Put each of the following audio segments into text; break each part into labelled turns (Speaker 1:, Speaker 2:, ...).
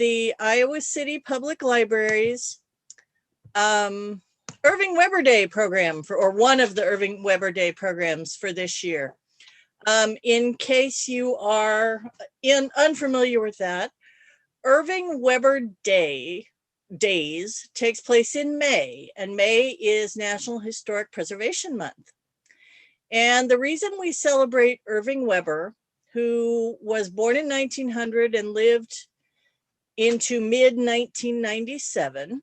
Speaker 1: the Iowa City Public Library's Irving Weber Day program or one of the Irving Weber Day programs for this year. In case you are unfamiliar with that, Irving Weber Days takes place in May, and May is National Historic Preservation Month. And the reason we celebrate Irving Weber, who was born in 1900 and lived into mid-1997,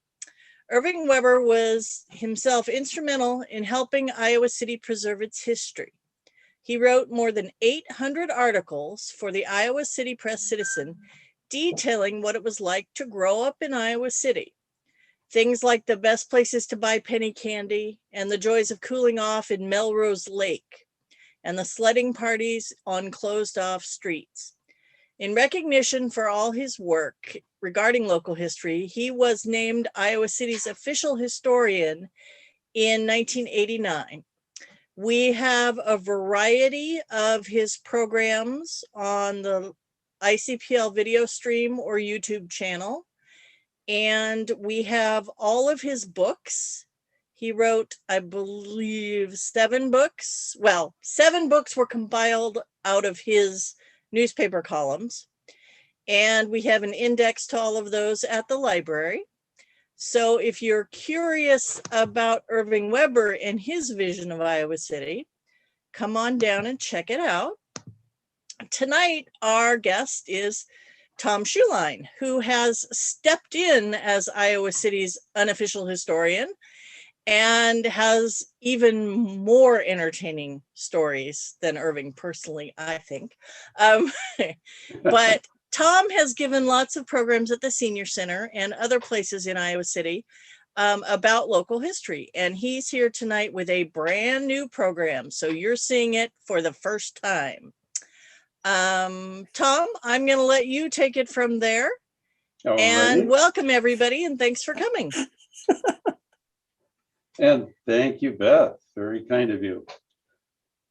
Speaker 1: Irving Weber was himself instrumental in helping Iowa City preserve its history. He wrote more than 800 articles for the Iowa City Press Citizen, detailing what it was like to grow up in Iowa City. Things like the best places to buy penny candy and the joys of cooling off in Melrose Lake and the sledding parties on closed off streets. In recognition for all his work regarding local history, he was named Iowa City's official historian in 1989. We have a variety of his programs on the ICPL video stream or YouTube channel. And we have all of his books. He wrote, I believe, 7 books. Well, 7 books were compiled out of his newspaper columns. And we have an index to all of those at the library. So if you're curious about Irving Weber and his vision of Iowa City, come on down and check it out. Tonight, our guest is Tom Shulin, who has stepped in as Iowa City's unofficial historian and has even more entertaining stories than Irving personally, I think. But Tom has given lots of programs at the Senior Center and other places in Iowa City about local history. And he's here tonight with a brand new program. So you're seeing it for the first time. Tom, I'm going to let you take it from there. Alrighty. And welcome everybody. And thanks for coming.
Speaker 2: And thank you, Beth. Very kind of you.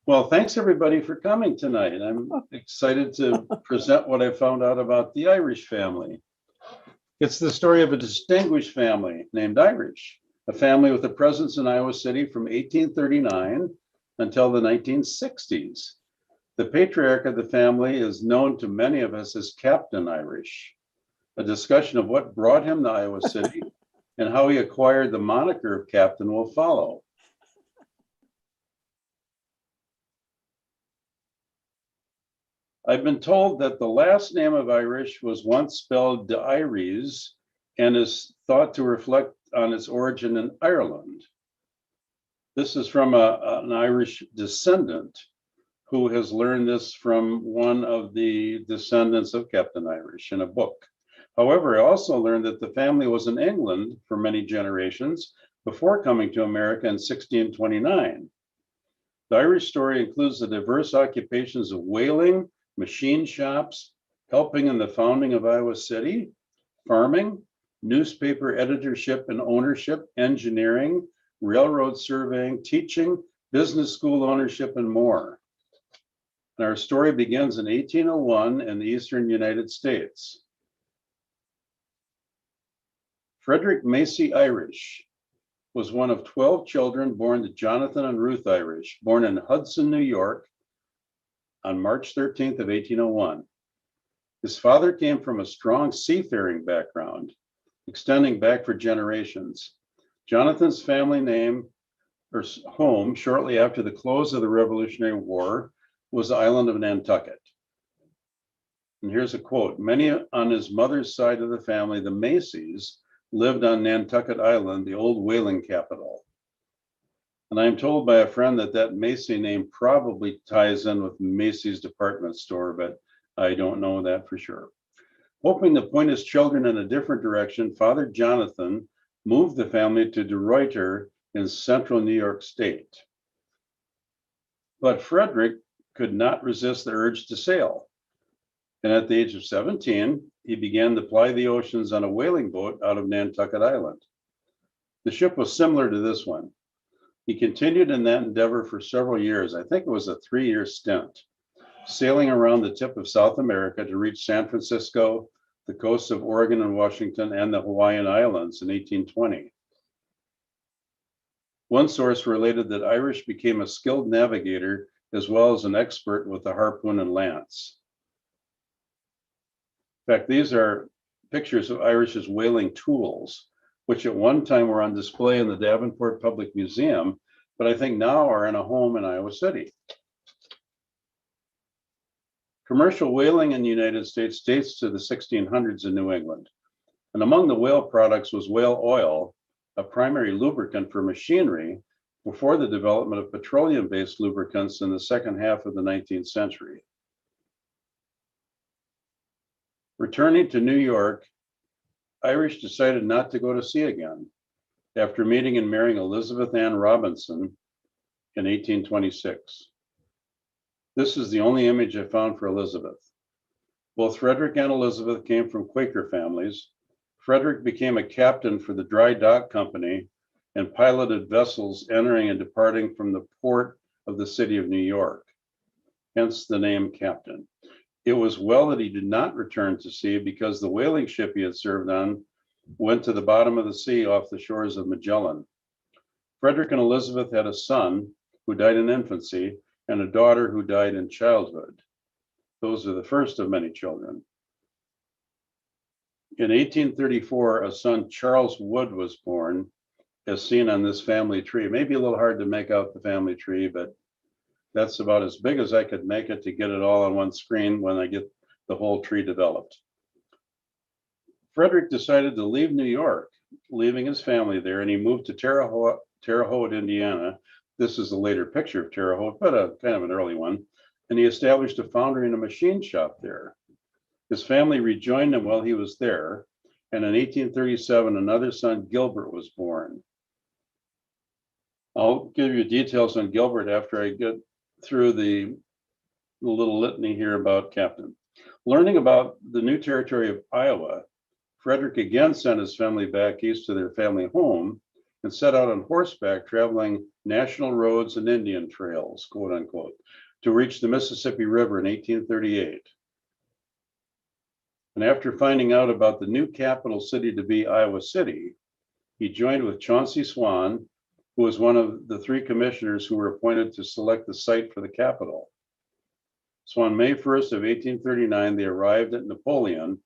Speaker 2: Well, thanks everybody for coming tonight. I'm excited to present what I found out about the Irish family. It's the story of a distinguished family named Irish, a family with a presence in Iowa City from 1839 until the 1960s. The patriarch of the family is known to many of us as Captain Irish. A discussion of what brought him to Iowa City and how he acquired the moniker of Captain will follow. I've been told that the last name of Irish was once spelled de Iries and is thought to reflect on its origin in Ireland. This is from an Irish descendant who has learned this from one of the descendants of Captain Irish in a book. However, I also learned that the family was in England for many generations before coming to America in 1629. The Irish story includes the diverse occupations of whaling, machine shops, helping in the founding of Iowa City, farming, newspaper editorship and ownership, engineering, railroad surveying, teaching, business school ownership, and more. And our story begins in 1801 in the eastern United States. Frederick Macy Irish was one of 12 children born to Jonathan and Ruth Irish, born in Hudson, New York on March 13th of 1801. His father came from a strong seafaring background, extending back for generations. Jonathan's family name or home shortly after the close of the Revolutionary War was the island of Nantucket. And here's a quote: many on his mother's side of the family, the Macys, lived on Nantucket Island, the old whaling capital. And I'm told by a friend that Macy name probably ties in with Macy's department store, but I don't know that for sure. Hoping to point his children in a different direction, Father Jonathan moved the family to De Ruyter in central New York State. But Frederick could not resist the urge to sail. And at the age of 17, he began to ply the oceans on a whaling boat out of Nantucket Island. The ship was similar to this one. He continued in that endeavor for several years. I think it was a 3-year stint, sailing around the tip of South America to reach San Francisco, the coasts of Oregon and Washington, and the Hawaiian Islands in 1820. One source related that Irish became a skilled navigator as well as an expert with the harpoon and lance. In fact, these are pictures of Irish's whaling tools, which at one time were on display in the Davenport Public Museum, but I think now are in a home in Iowa City. Commercial whaling in the United States dates to the 1600s in New England. And among the whale products was whale oil, a primary lubricant for machinery before the development of petroleum-based lubricants in the second half of the 19th century. Returning to New York, Irish decided not to go to sea again after meeting and marrying Elizabeth Ann Robinson in 1826. This is the only image I found for Elizabeth. Both Frederick and Elizabeth came from Quaker families. Frederick became a captain for the Dry Dock Company and piloted vessels entering and departing from the port of the city of New York, hence the name captain. It was well that he did not return to sea because the whaling ship he had served on went to the bottom of the sea off the shores of Magellan. Frederick and Elizabeth had a son who died in infancy and a daughter who died in childhood. Those are the first of many children. In 1834, a son, Charles Wood, was born, as seen on this family tree. It may be a little hard to make out the family tree, but that's about as big as I could make it to get it all on one screen when I get the whole tree developed. Frederick decided to leave New York, leaving his family there, and he moved to Terre Haute, Indiana. This is a later picture of Terre Haute, but a kind of an early one. And he established a foundry and a machine shop there. His family rejoined him while he was there. And in 1837, another son, Gilbert, was born. I'll give you details on Gilbert after I get through the little litany here about Captain. Learning about the new territory of Iowa, Frederick again sent his family back east to their family home and set out on horseback, traveling national roads and Indian trails, quote unquote, to reach the Mississippi River in 1838. And after finding out about the new capital city to be Iowa City, he joined with Chauncey Swan, who was one of the three commissioners who were appointed to select the site for the capital. So on May 1st of 1839, they arrived at Napoleon,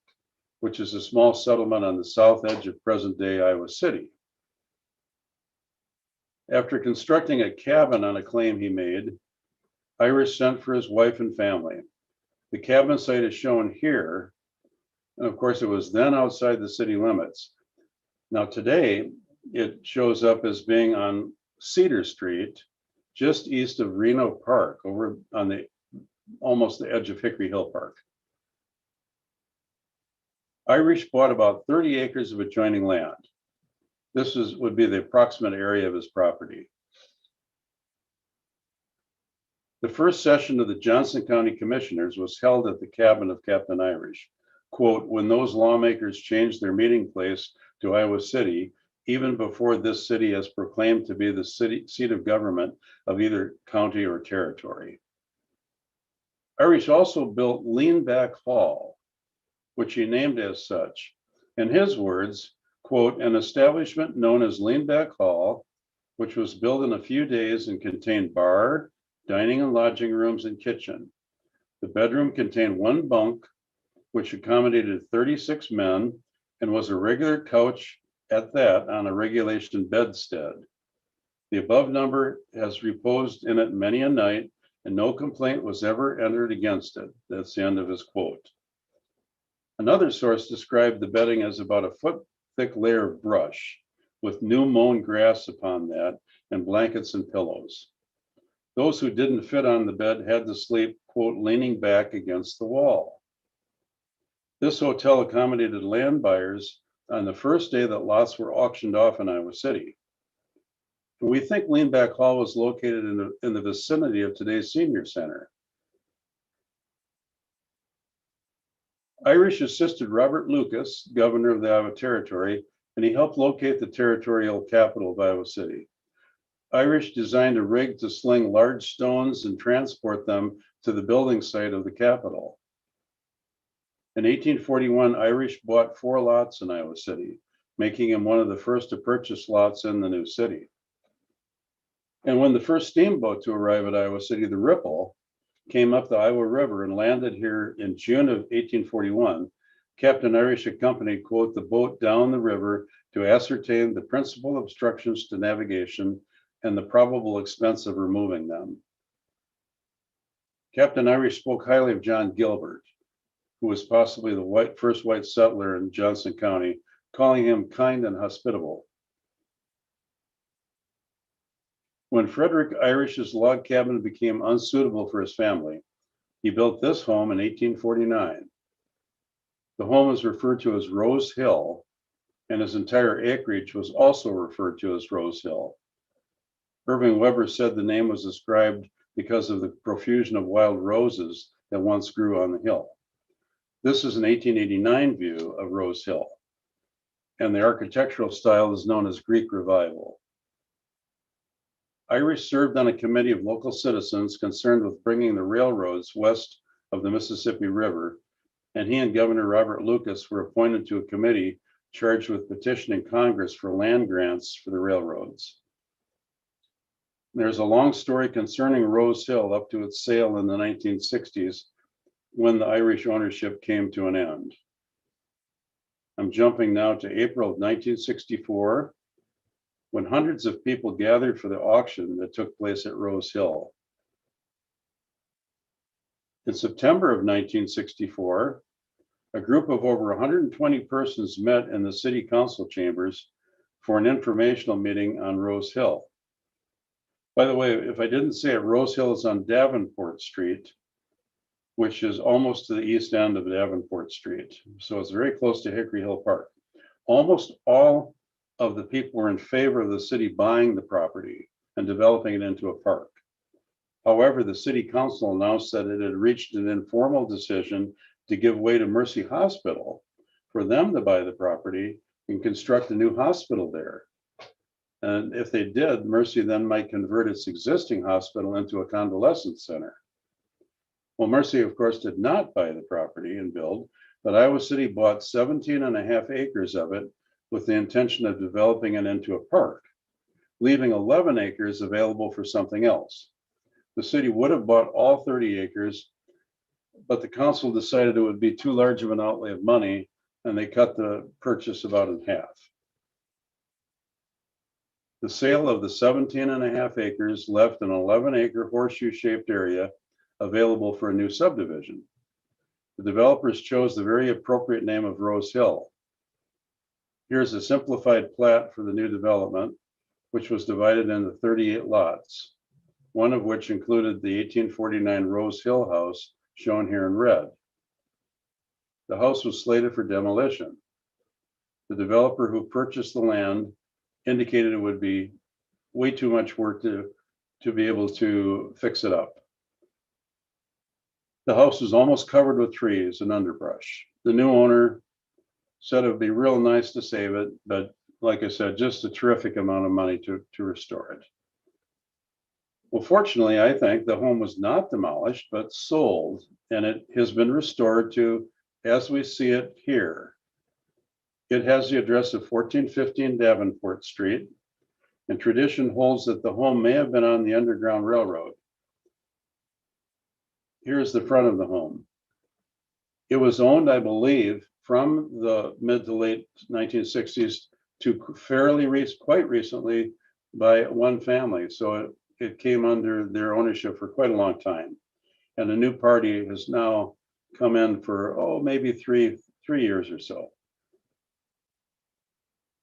Speaker 2: which is a small settlement on the south edge of present-day Iowa City. After constructing a cabin on a claim he made, Irish sent for his wife and family. The cabin site is shown here, and of course it was then outside the city limits. Now today, it shows up as being on Cedar Street, just east of Reno Park, over on the almost the edge of Hickory Hill Park. Irish bought about 30 acres of adjoining land. This would be the approximate area of his property. The first session of the Johnson County Commissioners was held at the cabin of Captain Irish. Quote, when those lawmakers changed their meeting place to Iowa City, even before this city has proclaimed to be the seat of government of either county or territory. Irish also built Leanback Hall, which he named as such. In his words, quote, an establishment known as Leanback Hall, which was built in a few days and contained bar, dining and lodging rooms and kitchen. The bedroom contained one bunk, which accommodated 36 men and was a regular couch at that on a regulation bedstead. The above number has reposed in it many a night and no complaint was ever entered against it. That's the end of his quote. Another source described the bedding as about a foot thick layer of brush with new mown grass upon that and blankets and pillows. Those who didn't fit on the bed had to sleep, quote, leaning back against the wall. This hotel accommodated land buyers on the first day that lots were auctioned off in Iowa City. We think Leanback Hall was located in the vicinity of today's senior center. Irish assisted Robert Lucas, governor of the Iowa Territory, and he helped locate the territorial capital of Iowa City. Irish designed a rig to sling large stones and transport them to the building site of the capital. In 1841, Irish bought 4 lots in Iowa City, making him one of the first to purchase lots in the new city. And when the first steamboat to arrive at Iowa City, the Ripple, came up the Iowa River and landed here in June of 1841, Captain Irish accompanied, quote, the boat down the river to ascertain the principal obstructions to navigation and the probable expense of removing them. Captain Irish spoke highly of John Gilbert, who was possibly the first white settler in Johnson County, calling him kind and hospitable. When Frederick Irish's log cabin became unsuitable for his family, he built this home in 1849. The home is referred to as Rose Hill, and his entire acreage was also referred to as Rose Hill. Irving Weber said the name was ascribed because of the profusion of wild roses that once grew on the hill. This is an 1889 view of Rose Hill, and the architectural style is known as Greek Revival. Irish served on a committee of local citizens concerned with bringing the railroads west of the Mississippi River, and he and Governor Robert Lucas were appointed to a committee charged with petitioning Congress for land grants for the railroads. There's a long story concerning Rose Hill up to its sale in the 1960s when the Irish ownership came to an end. I'm jumping now to April of 1964, when hundreds of people gathered for the auction that took place at Rose Hill. In September of 1964, a group of over 120 persons met in the city council chambers for an informational meeting on Rose Hill. By the way, if I didn't say it, Rose Hill is on Davenport Street, which is almost to the east end of Davenport Street. So it's very close to Hickory Hill Park. Almost all of the people were in favor of the city buying the property and developing it into a park. However, the city council announced that it had reached an informal decision to give way to Mercy Hospital for them to buy the property and construct a new hospital there. And if they did, Mercy then might convert its existing hospital into a convalescent center. Well, Mercy, of course, did not buy the property and build, but Iowa City bought 17.5 acres of it with the intention of developing it into a park, leaving 11 acres available for something else. The city would have bought all 30 acres, but the council decided it would be too large of an outlay of money, and they cut the purchase about in half. The sale of the 17.5 acres left an 11-acre horseshoe-shaped area available for a new subdivision. The developers chose the very appropriate name of Rose Hill. Here's a simplified plat for the new development, which was divided into 38 lots, one of which included the 1849 Rose Hill house shown here in red. The house was slated for demolition. The developer who purchased the land indicated it would be way too much work to be able to fix it up. The house was almost covered with trees and underbrush. The new owner said it would be real nice to save it, but like I said, just a terrific amount of money to restore it. Well, fortunately, I think the home was not demolished, but sold, and it has been restored to as we see it here. It has the address of 1415 Davenport Street, and tradition holds that the home may have been on the Underground Railroad. Here's the front of the home. It was owned, I believe, from the mid to late 1960s to quite recently by one family. So it came under their ownership for quite a long time. And a new party has now come in for, maybe three years or so.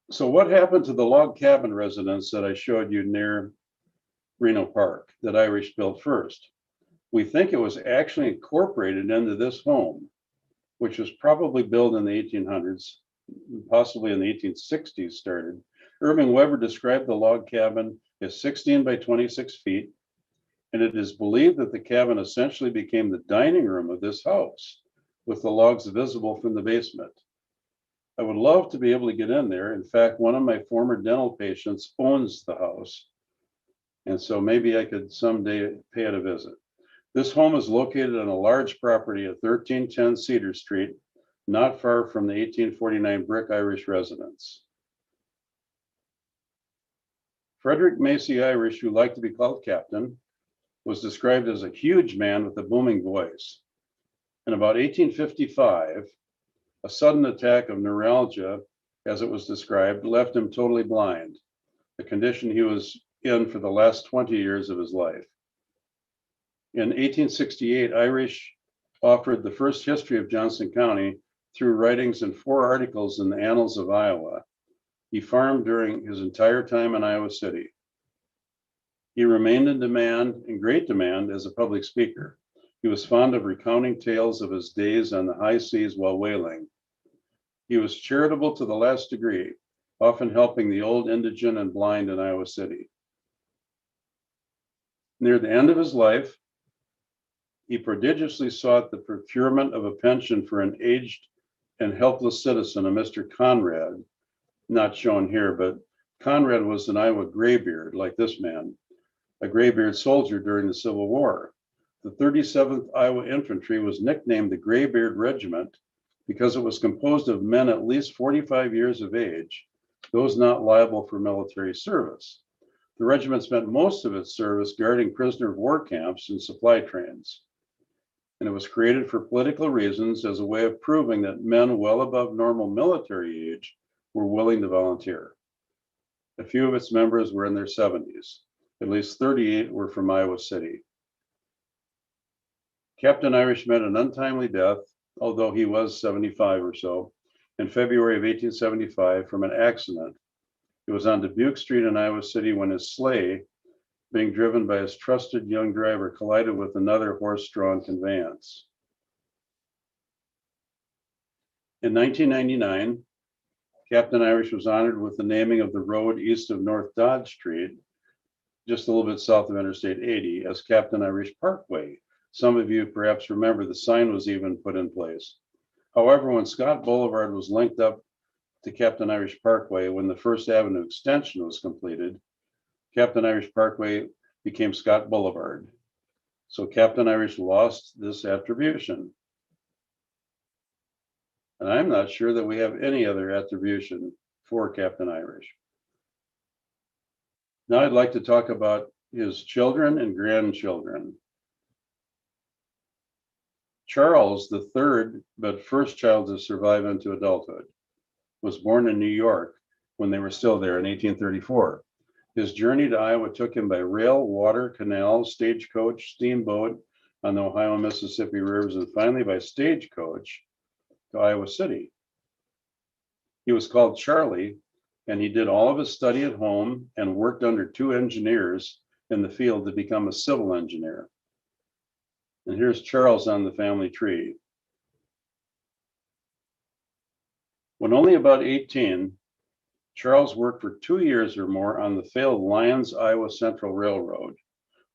Speaker 2: So what happened to the log cabin residence that I showed you near Reno Park that Irish built first? We think it was actually incorporated into this home, which was probably built in the 1800s, possibly in the 1860s started. Irving Weber described the log cabin as 16 by 26 feet, and it is believed that the cabin essentially became the dining room of this house, with the logs visible from the basement. I would love to be able to get in there. In fact, one of my former dental patients owns the house, and so maybe I could someday pay it a visit. This home is located on a large property at 1310 Cedar Street, not far from the 1849 brick Irish residence. Frederick Macy Irish, who liked to be called Captain, was described as a huge man with a booming voice. In about 1855, a sudden attack of neuralgia, as it was described, left him totally blind, a condition he was in for the last 20 years of his life. In 1868, Irish offered the first history of Johnson County through writings in 4 articles in the Annals of Iowa. He farmed during his entire time in Iowa City. He remained in great demand as a public speaker. He was fond of recounting tales of his days on the high seas while whaling. He was charitable to the last degree, often helping the old, indigent, and blind in Iowa City. Near the end of his life, he prodigiously sought the procurement of a pension for an aged and helpless citizen, a Mr. Conrad, not shown here, but Conrad was an Iowa graybeard, like this man, a graybeard soldier during the Civil War. The 37th Iowa Infantry was nicknamed the Graybeard Regiment because it was composed of men at least 45 years of age, those not liable for military service. The regiment spent most of its service guarding prisoner of war camps and supply trains. And it was created for political reasons as a way of proving that men well above normal military age were willing to volunteer. A few of its members were in their 70s. At least 38 were from Iowa City. Captain Irish met an untimely death, although he was 75 or so, in February of 1875 from an accident. It was on Dubuque Street in Iowa City when his sleigh, being driven by his trusted young driver, collided with another horse-drawn conveyance. In 1999, Captain Irish was honored with the naming of the road east of North Dodge Street, just a little bit south of Interstate 80, as Captain Irish Parkway. Some of you perhaps remember the sign was even put in place. However, when Scott Boulevard was linked up to Captain Irish Parkway, when the First Avenue extension was completed, Captain Irish Parkway became Scott Boulevard. So Captain Irish lost this attribution. And I'm not sure that we have any other attribution for Captain Irish. Now I'd like to talk about his children and grandchildren. Charles, the third but first child to survive into adulthood, was born in New York when they were still there in 1834. His journey to Iowa took him by rail, water, canal, stagecoach, steamboat on the Ohio and Mississippi rivers, and finally by stagecoach to Iowa City. He was called Charlie, and he did all of his study at home and worked under 2 engineers in the field to become a civil engineer. And here's Charles on the family tree. When only about 18, Charles worked for 2 years or more on the failed Lyons, Iowa Central Railroad,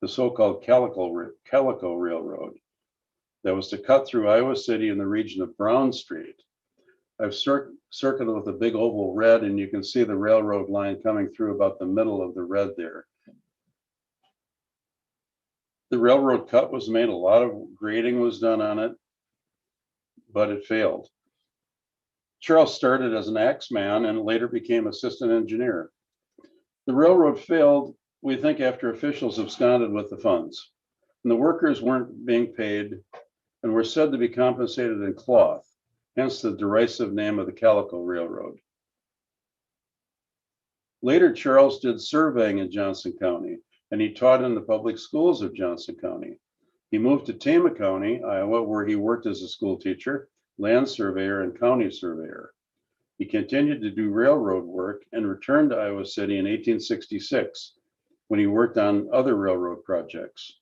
Speaker 2: the so-called Calico Railroad, that was to cut through Iowa City in the region of Brown Street. I've circled with a big oval red, and you can see the railroad line coming through about the middle of the red there. The railroad cut was made, a lot of grading was done on it, but it failed. Charles started as an axeman and later became assistant engineer. The railroad failed, we think, after officials absconded with the funds, and the workers weren't being paid and were said to be compensated in cloth, hence the derisive name of the Calico Railroad. Later, Charles did surveying in Johnson County, and he taught in the public schools of Johnson County. He moved to Tama County, Iowa, where he worked as a school teacher, land surveyor, and county surveyor. He continued to do railroad work and returned to Iowa City in 1866 when he worked on other railroad projects.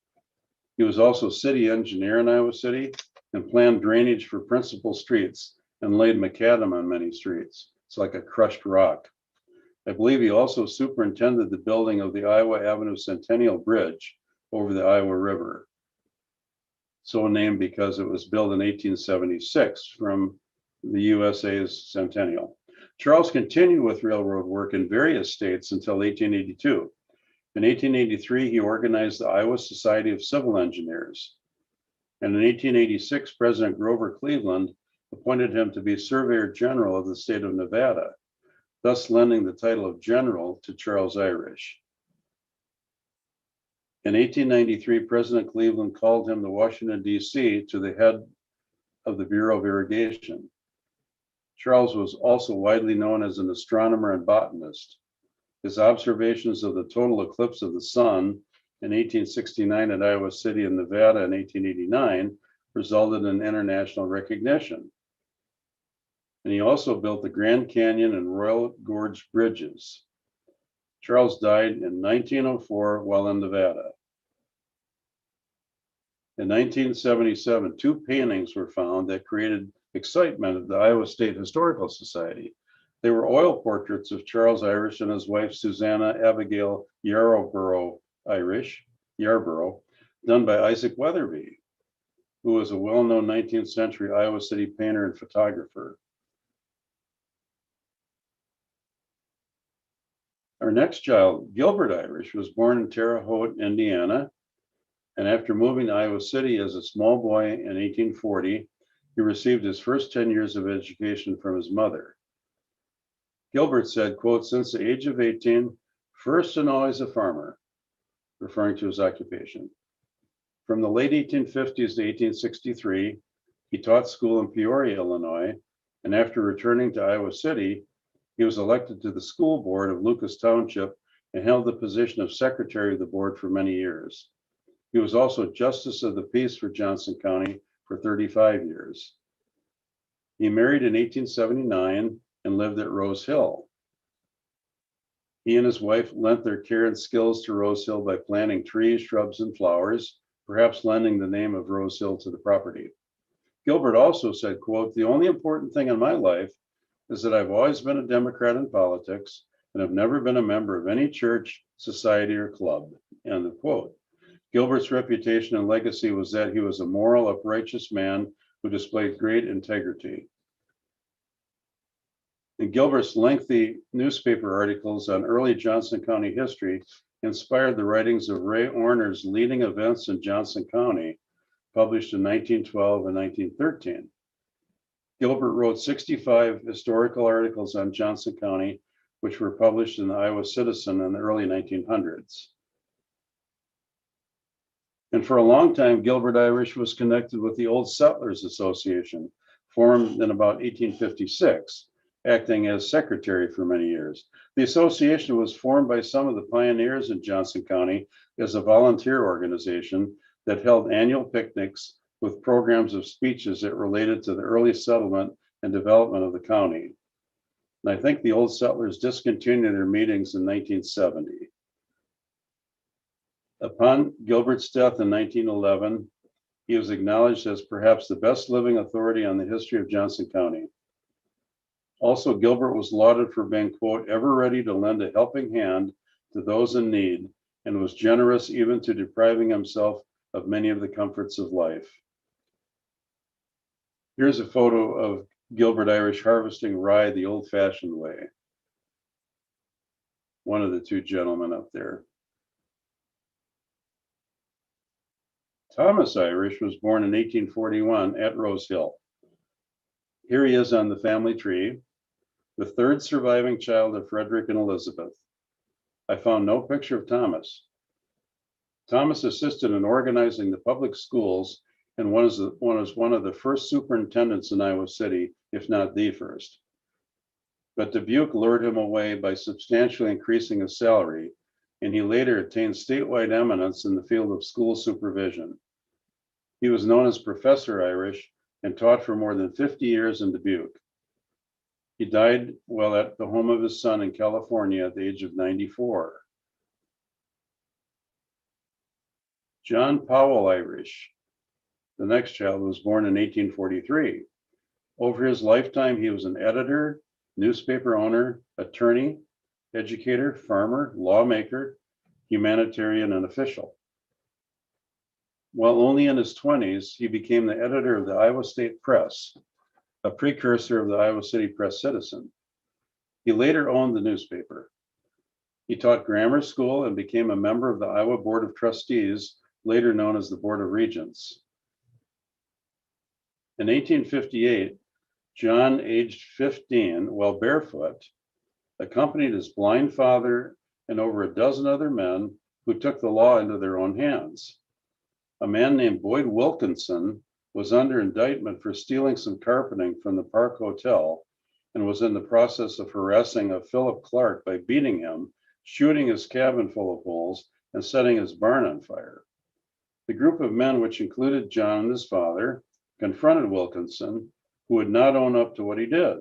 Speaker 2: He was also city engineer in Iowa City and planned drainage for principal streets and laid macadam on many streets. It's like a crushed rock. I believe he also superintended the building of the Iowa Avenue Centennial Bridge over the Iowa River, so named because it was built in 1876 from the USA's centennial. Charles continued with railroad work in various states until 1882. In 1883, he organized the Iowa Society of Civil Engineers. And in 1886, President Grover Cleveland appointed him to be Surveyor General of the state of Nevada, thus lending the title of General to Charles Irish. In 1893, President Cleveland called him to Washington, D.C. to the head of the Bureau of Irrigation. Charles was also widely known as an astronomer and botanist. His observations of the total eclipse of the sun in 1869 at Iowa City in Nevada in 1889 resulted in international recognition. And he also built the Grand Canyon and Royal Gorge bridges. Charles died in 1904 while in Nevada. In 1977, two paintings were found that created excitement at the Iowa State Historical Society. They were oil portraits of Charles Irish and his wife, Susanna Abigail Yarborough Irish, done by Isaac Weatherby, who was a well-known 19th century Iowa City painter and photographer. Our next child, Gilbert Irish, was born in Terre Haute, Indiana, and after moving to Iowa City as a small boy in 1840, he received his first 10 years of education from his mother. Gilbert said, quote, "Since the age of 18, first and always a farmer," referring to his occupation. From the late 1850s to 1863, he taught school in Peoria, Illinois, and after returning to Iowa City, he was elected to the school board of Lucas Township and held the position of secretary of the board for many years. He was also justice of the peace for Johnson County for 35 years. He married in 1879 and lived at Rose Hill. He and his wife lent their care and skills to Rose Hill by planting trees, shrubs, and flowers, perhaps lending the name of Rose Hill to the property. Gilbert also said, quote, "The only important thing in my life is that I've always been a Democrat in politics and have never been a member of any church, society, or club," end of quote. Gilbert's reputation and legacy was that he was a moral, uprighteous man who displayed great integrity. And Gilbert's lengthy newspaper articles on early Johnson County history inspired the writings of Ray Orner's Leading Events in Johnson County, published in 1912 and 1913. Gilbert wrote 65 historical articles on Johnson County, which were published in the Iowa Citizen in the early 1900s. And for a long time, Gilbert Irish was connected with the Old Settlers Association, formed in about 1856, acting as secretary for many years. The association was formed by some of the pioneers in Johnson County as a volunteer organization that held annual picnics with programs of speeches that related to the early settlement and development of the county. And I think the Old Settlers discontinued their meetings in 1970. Upon Gilbert's death in 1911, he was acknowledged as perhaps the best living authority on the history of Johnson County. Also, Gilbert was lauded for being, quote, "ever ready to lend a helping hand to those in need, and was generous even to depriving himself of many of the comforts of life." Here's a photo of Gilbert Irish harvesting rye the old-fashioned way. One of the two gentlemen up there. Thomas Irish was born in 1841 at Rose Hill. Here he is on the family tree, the third surviving child of Frederick and Elizabeth. I found no picture of Thomas. Thomas assisted in organizing the public schools and was one of the first superintendents in Iowa City, if not the first. But Dubuque lured him away by substantially increasing his salary, and he later attained statewide eminence in the field of school supervision. He was known as Professor Irish and taught for more than 50 years in Dubuque. He died while at the home of his son in California at the age of 94. John Powell Irish, the next child, was born in 1843. Over his lifetime, he was an editor, newspaper owner, attorney, educator, farmer, lawmaker, humanitarian, and official. While only in his 20s, he became the editor of the Iowa State Press, a precursor of the Iowa City Press Citizen. He later owned the newspaper. He taught grammar school and became a member of the Iowa Board of Trustees, later known as the Board of Regents. In 1858, John, aged 15, while barefoot, accompanied his blind father and over a dozen other men who took the law into their own hands. A man named Boyd Wilkinson was under indictment for stealing some carpeting from the Park Hotel and was in the process of harassing a Philip Clark by beating him, shooting his cabin full of holes, and setting his barn on fire. The group of men, which included John and his father, confronted Wilkinson, who would not own up to what he did.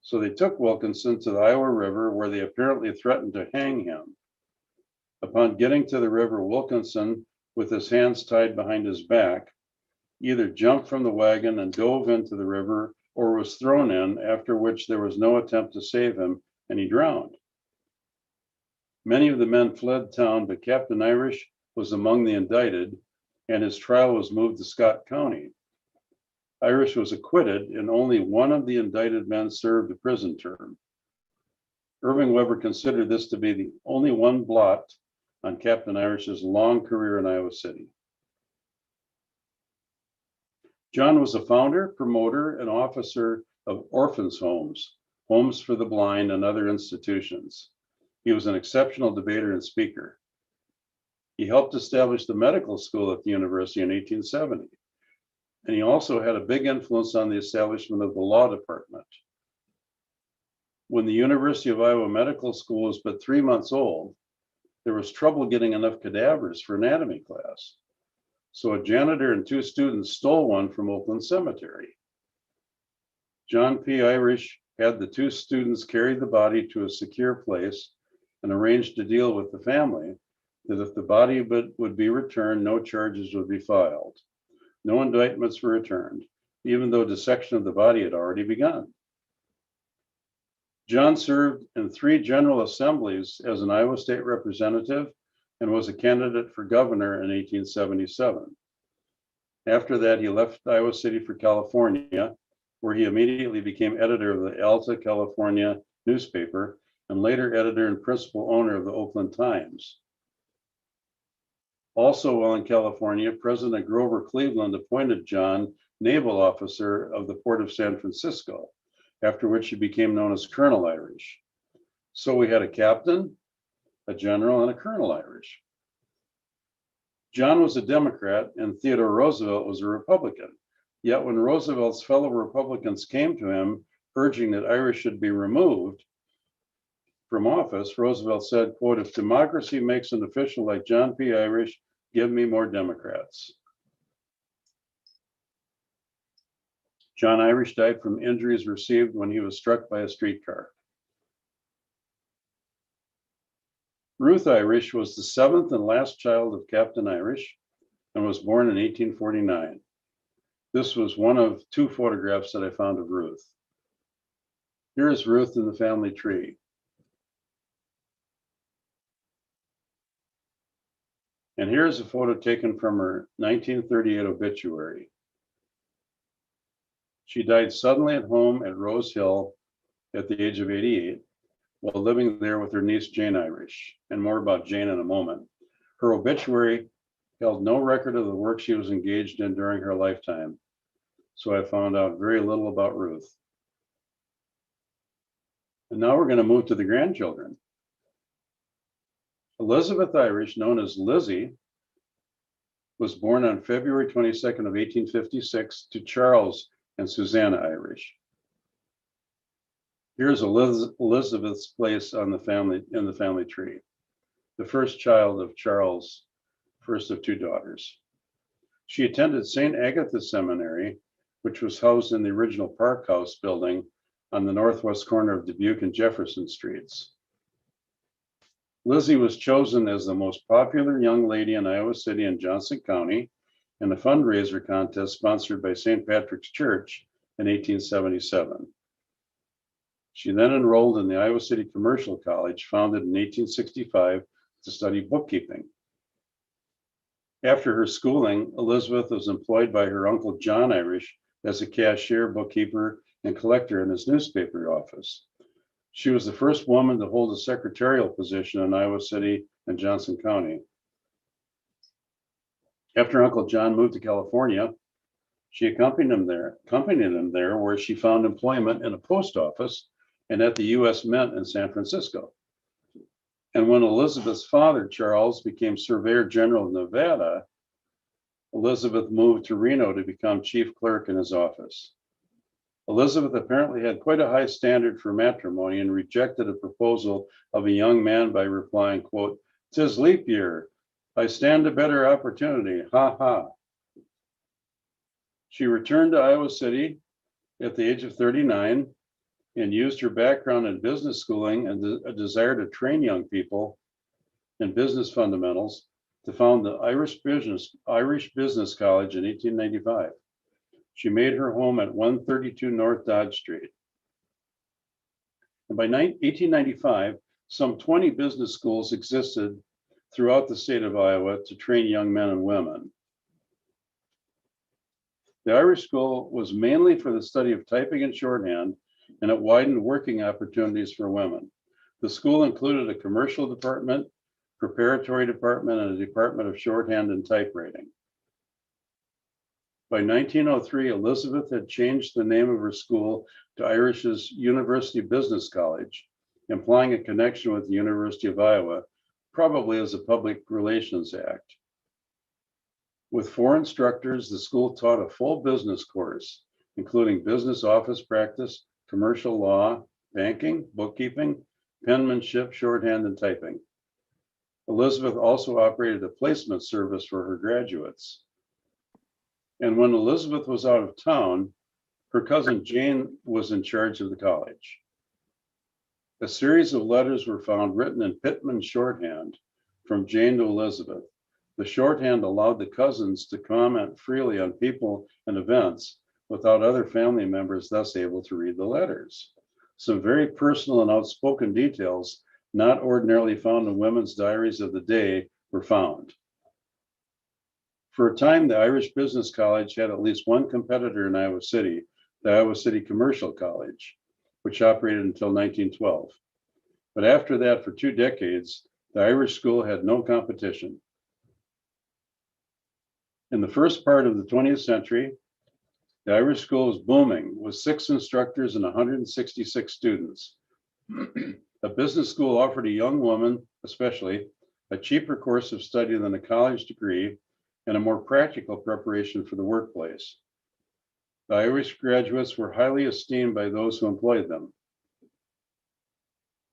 Speaker 2: So they took Wilkinson to the Iowa River, where they apparently threatened to hang him. Upon getting to the river, Wilkinson, with his hands tied behind his back, either jumped from the wagon and dove into the river or was thrown in, after which there was no attempt to save him and he drowned. Many of the men fled town, but Captain Irish was among the indicted and his trial was moved to Scott County. Irish was acquitted and only one of the indicted men served a prison term. Irving Weber considered this to be the only one blot on Captain Irish's long career in Iowa City. John was a founder, promoter, and officer of orphans' homes, homes for the blind, and other institutions. He was an exceptional debater and speaker. He helped establish the medical school at the university in 1870. And he also had a big influence on the establishment of the law department. When the University of Iowa Medical School was but 3 months old, there was trouble getting enough cadavers for anatomy class. So a janitor and 2 students stole one from Oakland Cemetery. John P. Irish had the 2 students carry the body to a secure place and arranged a deal with the family that if the body would be returned, no charges would be filed. No indictments were returned, even though dissection of the body had already begun. John served in 3 General Assemblies as an Iowa State representative and was a candidate for governor in 1877. After that, he left Iowa City for California, where he immediately became editor of the Alta California newspaper and later editor and principal owner of the Oakland Times. Also, while in California, President Grover Cleveland appointed John naval officer of the Port of San Francisco, after which he became known as Colonel Irish. So we had a captain, a general, and a Colonel Irish. John was a Democrat and Theodore Roosevelt was a Republican. Yet when Roosevelt's fellow Republicans came to him urging that Irish should be removed from office, Roosevelt said, quote, "If democracy makes an official like John P. Irish, give me more Democrats." John Irish died from injuries received when he was struck by a streetcar. Ruth Irish was the 7th and last child of Captain Irish and was born in 1849. This was one of 2 photographs that I found of Ruth. Here is Ruth in the family tree. And here's a photo taken from her 1938 obituary. She died suddenly at home at Rose Hill at the age of 88, while living there with her niece Jane Irish, and more about Jane in a moment. Her obituary held no record of the work she was engaged in during her lifetime, so I found out very little about Ruth. And now we're going to move to the grandchildren. Elizabeth Irish, known as Lizzie, was born on February 22nd of 1856 to Charles and Susanna Irish. Here's Elizabeth's place on in the family tree, the first child of Charles, first of 2 daughters. She attended St. Agatha Seminary, which was housed in the original Park House building on the northwest corner of Dubuque and Jefferson Streets. Lizzie was chosen as the most popular young lady in Iowa City and Johnson County in a fundraiser contest sponsored by St. Patrick's Church in 1877. She then enrolled in the Iowa City Commercial College, founded in 1865 to study bookkeeping. After her schooling, Elizabeth was employed by her uncle John Irish as a cashier, bookkeeper, and collector in his newspaper office. She was the first woman to hold a secretarial position in Iowa City and Johnson County. After Uncle John moved to California, She accompanied him there where she found employment in a post office and at the U.S. Mint in San Francisco. And when Elizabeth's father, Charles, became Surveyor General of Nevada, Elizabeth moved to Reno to become chief clerk in his office. Elizabeth apparently had quite a high standard for matrimony and rejected a proposal of a young man by replying, quote, "'Tis leap year. I stand a better opportunity. Ha ha." She returned to Iowa City at the age of 39 and used her background in business schooling and a desire to train young people in business fundamentals to found the Irish Business College in 1895. She made her home at 132 North Dodge Street. And by 1895, some 20 business schools existed throughout the state of Iowa to train young men and women. The Irish School was mainly for the study of typing and shorthand, and it widened working opportunities for women. The school included a commercial department, preparatory department, and a department of shorthand and typewriting. By 1903, Elizabeth had changed the name of her school to Irish's University Business College, implying a connection with the University of Iowa, probably as a public relations act. With 4 instructors, the school taught a full business course, including business office practice, commercial law, banking, bookkeeping, penmanship, shorthand, and typing. Elizabeth also operated a placement service for her graduates. And when Elizabeth was out of town, her cousin Jane was in charge of the college. A series of letters were found written in Pitman shorthand from Jane to Elizabeth. The shorthand allowed the cousins to comment freely on people and events without other family members thus able to read the letters. Some very personal and outspoken details not ordinarily found in women's diaries of the day were found. For a time, the Irish Business College had at least one competitor in Iowa City, the Iowa City Commercial College, which operated until 1912. But after that, for 2 decades, the Irish school had no competition. In the first part of the 20th century, the Irish school was booming with 6 instructors and 166 students. A business school offered a young woman, especially, a cheaper course of study than a college degree and a more practical preparation for the workplace. The Irish graduates were highly esteemed by those who employed them.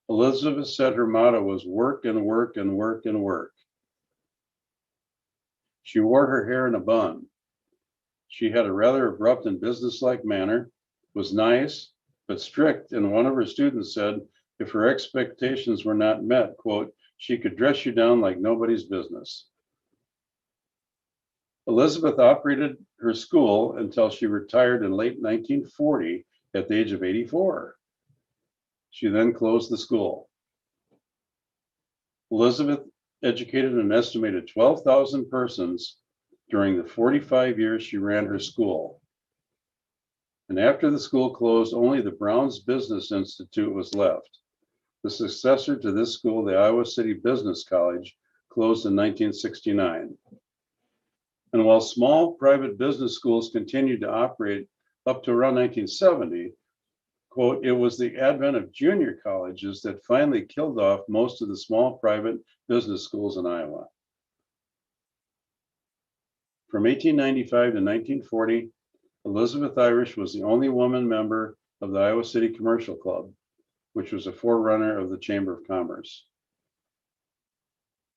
Speaker 2: Elizabeth said her motto was work and work and work and work. She wore her hair in a bun. She had a rather abrupt and businesslike manner, was nice, but strict, and one of her students said if her expectations were not met, quote, she could dress you down like nobody's business. Elizabeth operated her school until she retired in late 1940 at the age of 84. She then closed the school. Elizabeth educated an estimated 12,000 persons during the 45 years she ran her school. And after the school closed, only the Brown's Business Institute was left. The successor to this school, the Iowa City Business College, closed in 1969. And while small private business schools continued to operate up to around 1970, quote, it was the advent of junior colleges that finally killed off most of the small private business schools in Iowa. From 1895 to 1940, Elizabeth Irish was the only woman member of the Iowa City Commercial Club, which was a forerunner of the Chamber of Commerce.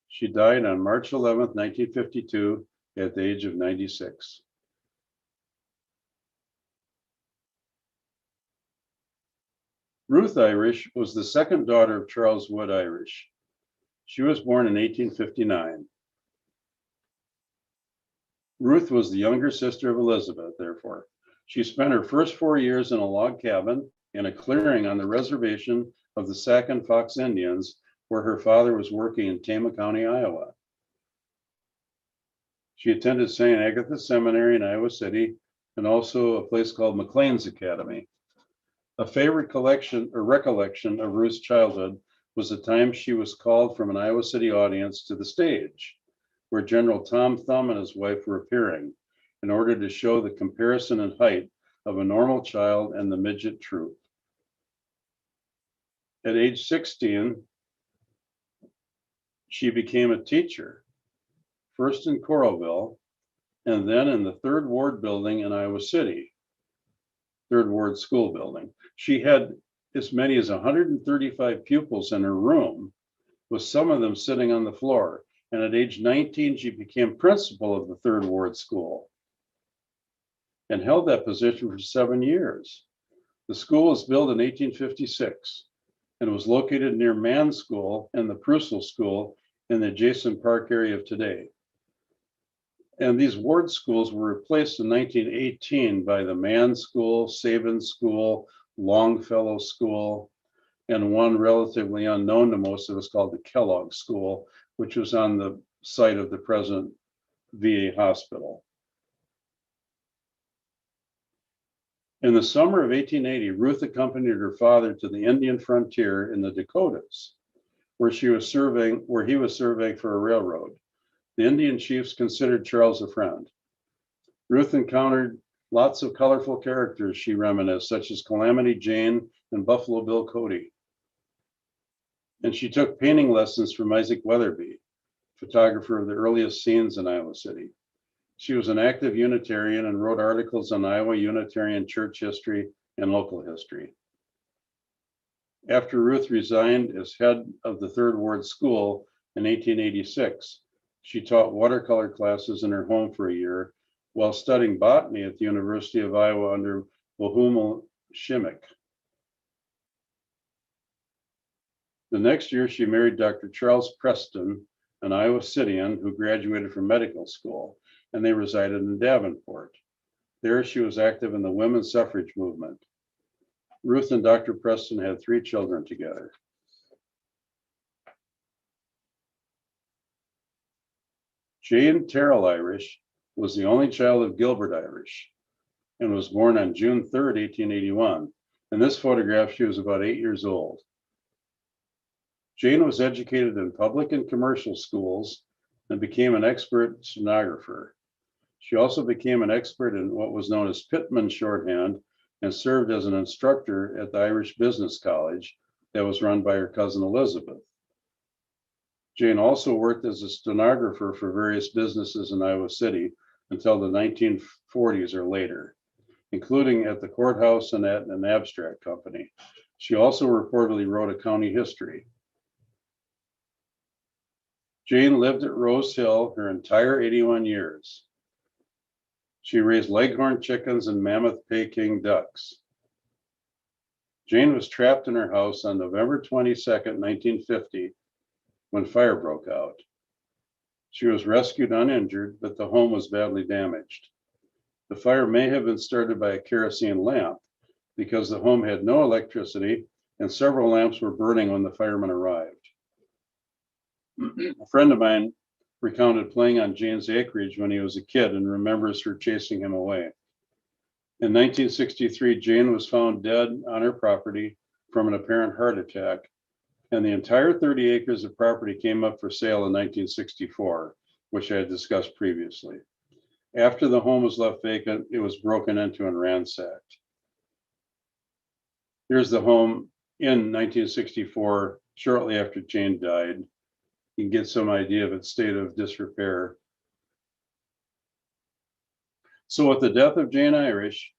Speaker 2: She died on March 11, 1952, at the age of 96. Ruth Irish was the second daughter of Charles Wood Irish. She was born in 1859. Ruth was the younger sister of Elizabeth, therefore. She spent her first 4 years in a log cabin in a clearing on the reservation of the Sac and Fox Indians, where her father was working in Tama County, Iowa. She attended St. Agatha Seminary in Iowa City and also a place called McLean's Academy. A favorite recollection of Ruth's childhood was the time she was called from an Iowa City audience to the stage, where General Tom Thumb and his wife were appearing, in order to show the comparison in height of a normal child and the midget troop. At age 16, she became a teacher, first in Coralville, and then in the 3rd Ward building in Iowa City, 3rd Ward school building. She had as many as 135 pupils in her room, with some of them sitting on the floor. And at age 19, she became principal of the 3rd Ward school and held that position for 7 years. The school was built in 1856 and was located near Mann School and the Prussel School in the adjacent park area of today. And these ward schools were replaced in 1918 by the Mann School, Sabin School, Longfellow School, and one relatively unknown to most of us called the Kellogg School, which was on the site of the present VA hospital. In the summer of 1880, Ruth accompanied her father to the Indian frontier in the Dakotas, where he was surveying for a railroad. The Indian chiefs considered Charles a friend. Ruth encountered lots of colorful characters, she reminisced, such as Calamity Jane and Buffalo Bill Cody. And she took painting lessons from Isaac Weatherby, photographer of the earliest scenes in Iowa City. She was an active Unitarian and wrote articles on Iowa Unitarian church history and local history. After Ruth resigned as head of the 3rd Ward School in 1886, she taught watercolor classes in her home for a year while studying botany at the University of Iowa under Bohumil Shimmick. The next year, she married Dr. Charles Preston, an Iowa Citian who graduated from medical school, and they resided in Davenport. There, she was active in the women's suffrage movement. Ruth and Dr. Preston had 3 children together. Jane Terrell Irish was the only child of Gilbert Irish and was born on June 3rd, 1881. In this photograph, she was about 8 years old. Jane was educated in public and commercial schools and became an expert stenographer. She also became an expert in what was known as Pittman shorthand and served as an instructor at the Irish Business College that was run by her cousin Elizabeth. Jane also worked as a stenographer for various businesses in Iowa City until the 1940s or later, including at the courthouse and at an abstract company. She also reportedly wrote a county history. Jane lived at Rose Hill her entire 81 years. She raised leghorn chickens and mammoth Peking ducks. Jane was trapped in her house on November 22nd, 1950, when fire broke out. She was rescued uninjured, but the home was badly damaged. The fire may have been started by a kerosene lamp because the home had no electricity and several lamps were burning when the firemen arrived. A friend of mine recounted playing on Jane's acreage when he was a kid and remembers her chasing him away. In 1963, Jane was found dead on her property from an apparent heart attack, and the entire 30 acres of property came up for sale in 1964, which I had discussed previously. After the home was left vacant, it was broken into and ransacked. Here's the home in 1964, shortly after Jane died. You can get some idea of its state of disrepair. So with the death of Jane Irish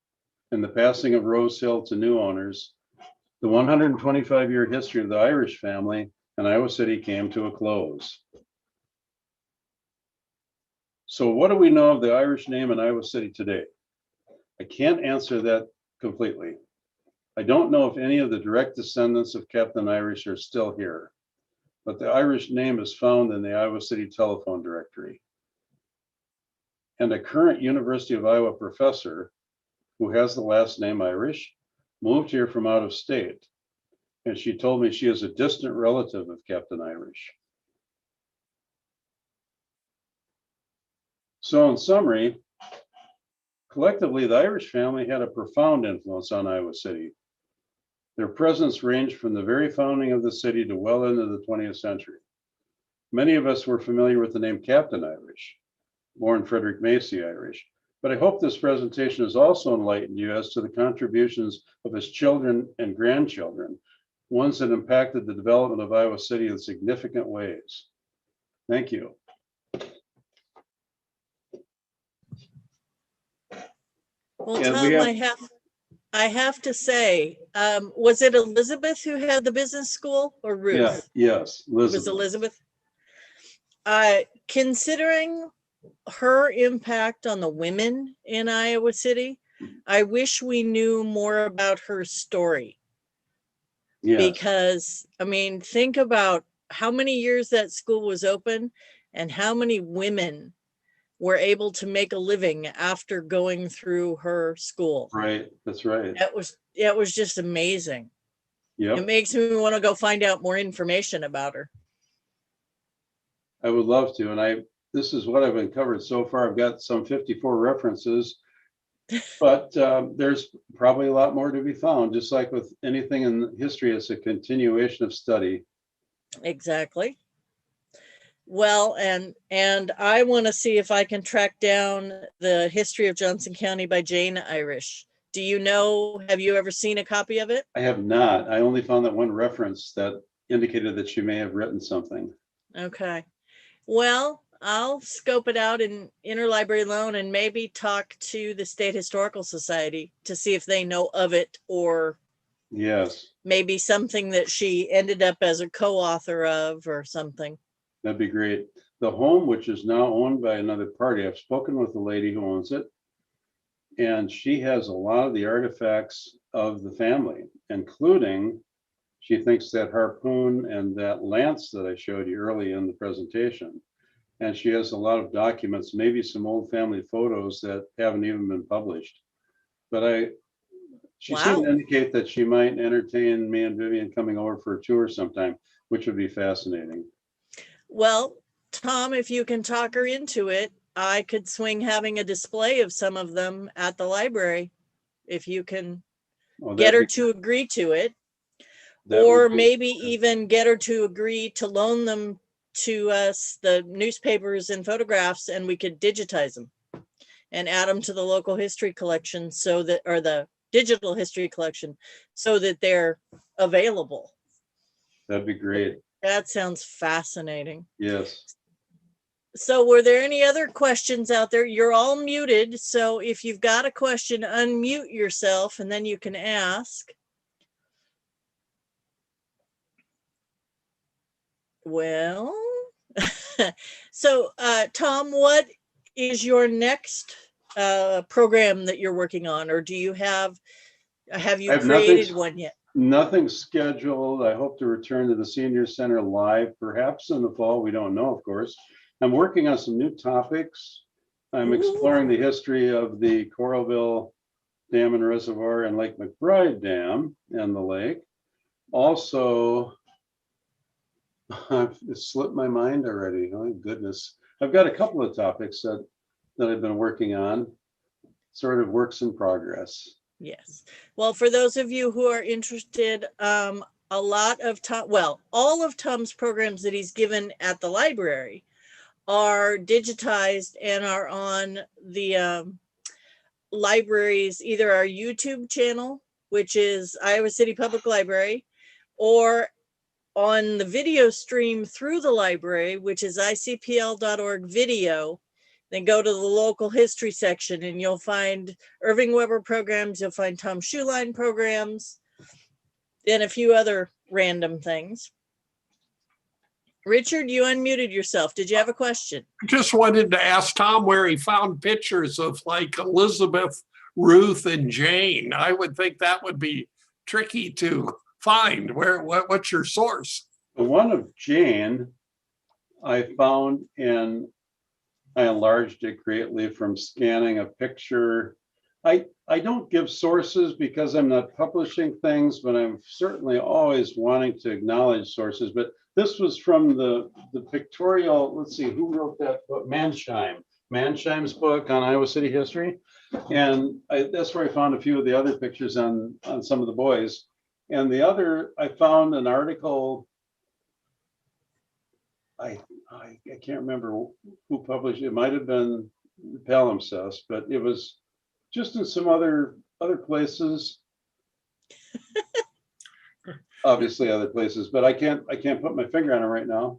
Speaker 2: and the passing of Rose Hill to new owners, the 125-year history of the Irish family in Iowa City came to a close. So what do we know of the Irish name in Iowa City today? I can't answer that completely. I don't know if any of the direct descendants of Captain Irish are still here, but the Irish name is found in the Iowa City telephone directory. And a current University of Iowa professor who has the last name Irish moved here from out of state. And she told me she is a distant relative of Captain Irish. So in summary, collectively, the Irish family had a profound influence on Iowa City. Their presence ranged from the very founding of the city to well into the 20th century. Many of us were familiar with the name Captain Irish, born Frederick Macy Irish, but I hope this presentation has also enlightened you as to the contributions of his children and grandchildren, ones that impacted the development of Iowa City in significant ways. Thank you.
Speaker 1: Well,
Speaker 2: And
Speaker 1: Tom, I have to say, was it Elizabeth who had the business school or Ruth?
Speaker 2: Yeah, yes,
Speaker 1: It was Elizabeth. Considering her impact on the women in Iowa City, I wish we knew more about her story.
Speaker 2: yes.
Speaker 1: Because, I mean, think about how many years that school was open and how many women were able to make a living after going through her school.
Speaker 2: Right, that's right.
Speaker 1: It was just amazing.
Speaker 2: Yep.
Speaker 1: It makes me want to go find out more information about her.
Speaker 2: I would love to. And this is what I've uncovered so far. I've got some 54 references, but there's probably a lot more to be found, just like with anything in history, it's a continuation of study.
Speaker 1: Exactly. Well, and I want to see if I can track down the history of Johnson County by Jane Irish. Do you know, have you ever seen a copy of it?
Speaker 2: I have not. I only found that one reference that indicated that she may have written something.
Speaker 1: Okay. Well, I'll scope it out in interlibrary loan and maybe talk to the State Historical Society to see if they know of it, or
Speaker 2: yes,
Speaker 1: maybe something that she ended up as a co-author of or something.
Speaker 2: That'd be great. The home, which is now owned by another party, I've spoken with the lady who owns it, and she has a lot of the artifacts of the family, including, she thinks, that harpoon and that lance that I showed you early in the presentation. And she has a lot of documents, maybe some old family photos that haven't even been published. But she seemed to indicate that she might entertain me and Vivian coming over for a tour sometime, which would be fascinating.
Speaker 1: Well, Tom, if you can talk her into it, I could swing having a display of some of them at the library, if you can get her to agree to it. Or maybe even get her to agree to loan them to us, the newspapers and photographs, and we could digitize them and add them to the local history collection, so that, or the digital history collection, so that they're available.
Speaker 2: That'd be great.
Speaker 1: That sounds fascinating.
Speaker 2: Yes.
Speaker 1: So were there any other questions out there? You're all muted, so if you've got a question, unmute yourself and then you can ask. Well, so Tom, what is your next program that you're working on, or do you have you created one yet?
Speaker 2: Nothing scheduled. I hope to return to the Senior Center live, perhaps in the fall. We don't know, of course. I'm working on some new topics. I'm exploring the history of the Coralville Dam and Reservoir and Lake McBride Dam and the lake. Also, it slipped my mind already. Oh, my goodness. I've got a couple of topics that I've been working on, sort of works in progress.
Speaker 1: Yes. Well, for those of you who are interested, a lot of Tom, well, all of Tom's programs that he's given at the library are digitized and are on the library's, either our YouTube channel, which is Iowa City Public Library, or on the video stream through the library, which is icpl.org video. Then go to the local history section and you'll find Irving Weber programs, you'll find Tom Shulin programs, and a few other random things. Richard, you unmuted yourself. Did you have a question?
Speaker 3: I just wanted to ask Tom where he found pictures of like Elizabeth, Ruth, and Jane. I would think that would be tricky to find. What's your source?
Speaker 2: The one of Jane I found, and I enlarged it greatly from scanning a picture. I don't give sources because I'm not publishing things, but I'm certainly always wanting to acknowledge sources. But this was from the pictorial, let's see, who wrote that book? Mansheim's book on Iowa City history. And that's where I found a few of the other pictures on some of the boys. And the other, I found an article, I can't remember who published it. It might have been palimpsest, but it was just in some other places. Obviously other places, but I can't put my finger on it right now.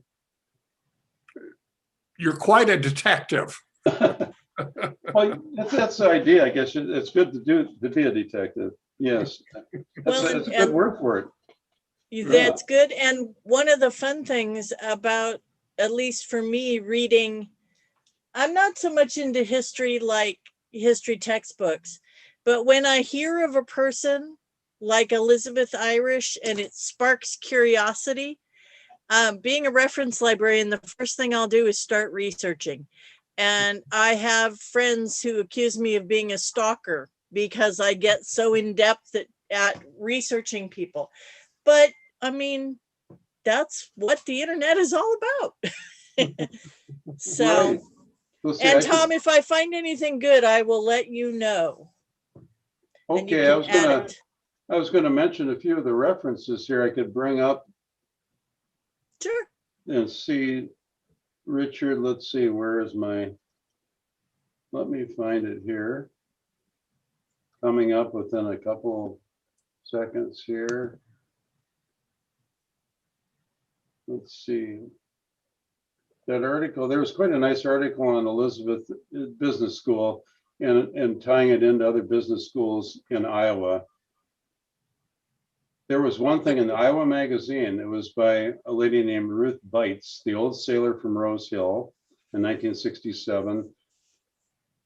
Speaker 3: You're quite a detective.
Speaker 2: Well, that's the idea, I guess. It's good to be a detective. Yes. That's a good word for it.
Speaker 1: That's good. And one of the fun things about, at least for me, reading, I'm not so much into history like history textbooks, but when I hear of a person like Elizabeth Irish and it sparks curiosity, being a reference librarian, the first thing I'll do is start researching. And I have friends who accuse me of being a stalker because I get so in depth at researching people. But I mean, that's what the internet is all about. So,
Speaker 2: Right. We'll see.
Speaker 1: and Tom, if I find anything good, I will let you know.
Speaker 2: Okay, I was gonna mention a few of the references here I could bring up.
Speaker 1: Sure.
Speaker 2: And see, Richard, let's see, where is my, let me find it here. Coming up within a couple seconds here. Let's see. That article, there was quite a nice article on Elizabeth Business School and tying it into other business schools in Iowa. There was one thing in the Iowa Magazine. It was by a lady named Ruth Bites, the old sailor from Rose Hill in 1967.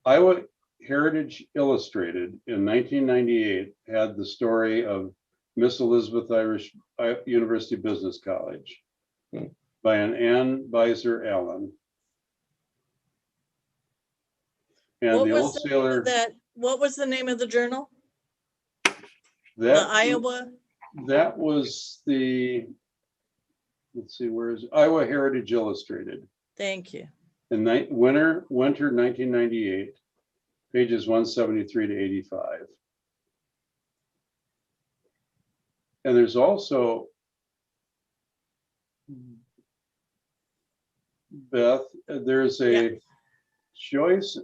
Speaker 2: Iowa Heritage Illustrated in 1998 had the story of Miss Elizabeth Irish University Business College by an Ann Beiser Allen. And the old sailor.
Speaker 1: What was the name of the journal?
Speaker 2: The
Speaker 1: Iowa.
Speaker 2: That was the, let's see, where is it? Iowa Heritage Illustrated.
Speaker 1: Thank you.
Speaker 2: In winter 1998, pages 173 to 85. And there's also, Beth, there's a Joyce,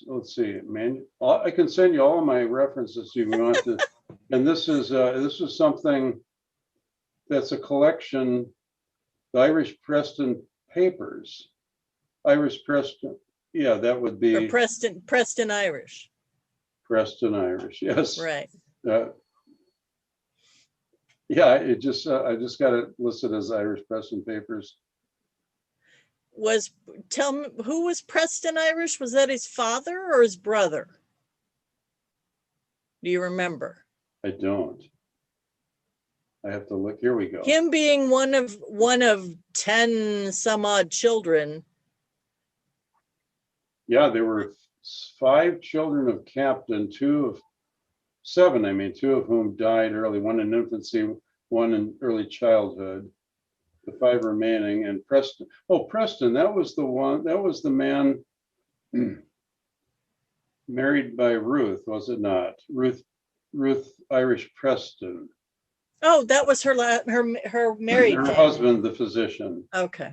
Speaker 2: let's see, man, I can send you all my references if you want to. And this is something that's a collection, the Irish Preston papers. Irish Preston, yeah, that would be.
Speaker 1: Or Preston Irish.
Speaker 2: Preston Irish, yes.
Speaker 1: Right.
Speaker 2: Yeah, it just I just got it listed as Irish Preston papers.
Speaker 1: Tell me, who was Preston Irish? Was that his father or his brother? Do you remember?
Speaker 2: I don't. I have to look. Here we go.
Speaker 1: Him being one of 10 some odd children.
Speaker 2: Yeah, there were 5 children of Captain, 2 of 7, 2 of whom died early, 1 in infancy, 1 in early childhood. The 5 remaining, and Preston. Oh, Preston, that was the man married by Ruth, was it not? Ruth Irish Preston.
Speaker 1: Oh, that was her married
Speaker 2: Her
Speaker 1: name.
Speaker 2: husband, the physician.
Speaker 1: Okay.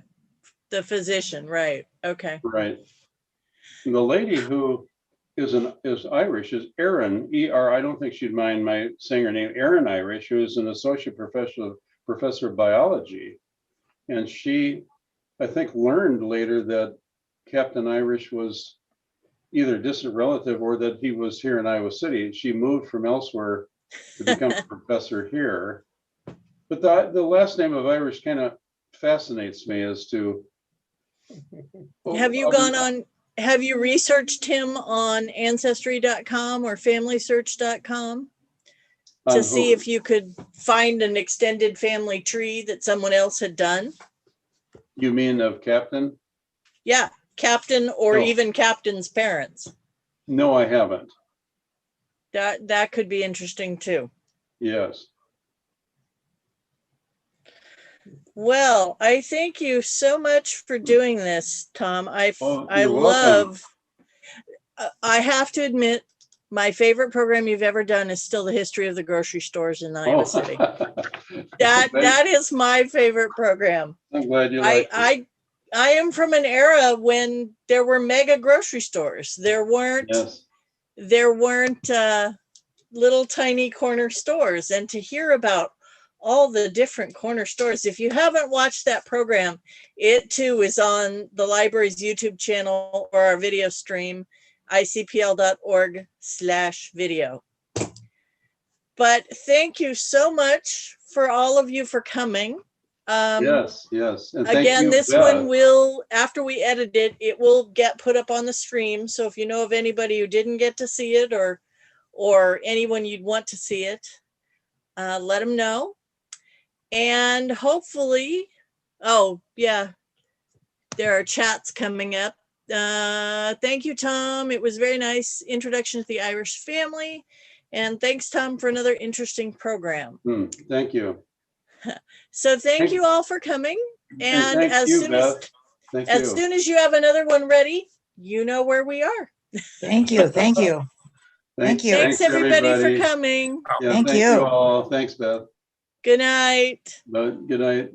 Speaker 1: The physician, right. Okay.
Speaker 2: Right. And the lady who is Irish is Erin, E-R, I don't think she'd mind my saying her name, Erin Irish, who is an associate professor of biology. And she, I think, learned later that Captain Irish was either a distant relative or that he was here in Iowa City. She moved from elsewhere to become a professor here. But the last name of Irish kind of fascinates me as to.
Speaker 1: Have you researched him on Ancestry.com or FamilySearch.com to see if you could find an extended family tree that someone else had done?
Speaker 2: You mean of Captain?
Speaker 1: Yeah, Captain or even Captain's parents.
Speaker 2: No, I haven't.
Speaker 1: That could be interesting too.
Speaker 2: Yes.
Speaker 1: Well, I thank you so much for doing this, Tom. I have to admit, my favorite program you've ever done is still the history of the grocery stores in Iowa City. That is my favorite program.
Speaker 2: I'm glad you like it.
Speaker 1: I am from an era when there were mega grocery stores. There weren't
Speaker 2: Yes.
Speaker 1: little tiny corner stores. And to hear about all the different corner stores, if you haven't watched that program, it too is on the library's YouTube channel or our video stream, icpl.org/video. But thank you so much for all of you for coming.
Speaker 2: Yes. And thank
Speaker 1: Again,
Speaker 2: you,
Speaker 1: this
Speaker 2: Beth.
Speaker 1: one will, after we edit it, it will get put up on the stream. So if you know of anybody who didn't get to see it, or anyone you'd want to see it, let them know. And hopefully, oh yeah, there are chats coming up. Thank you, Tom. It was very nice introduction to the Irish family. And thanks, Tom, for another interesting program.
Speaker 2: Thank you.
Speaker 1: So thank you all for coming. And
Speaker 2: thank
Speaker 1: as
Speaker 2: you,
Speaker 1: soon
Speaker 2: Beth.
Speaker 1: as,
Speaker 2: Thank
Speaker 1: as
Speaker 2: you.
Speaker 1: soon as you have another one ready, you know where we are.
Speaker 4: Thank you. Thank you. Thank you.
Speaker 1: Thanks everybody
Speaker 2: everybody.
Speaker 1: for coming.
Speaker 2: Yeah,
Speaker 4: Thank
Speaker 2: thank
Speaker 4: you.
Speaker 2: you all. Thanks, Beth.
Speaker 1: Good night.
Speaker 2: Good night.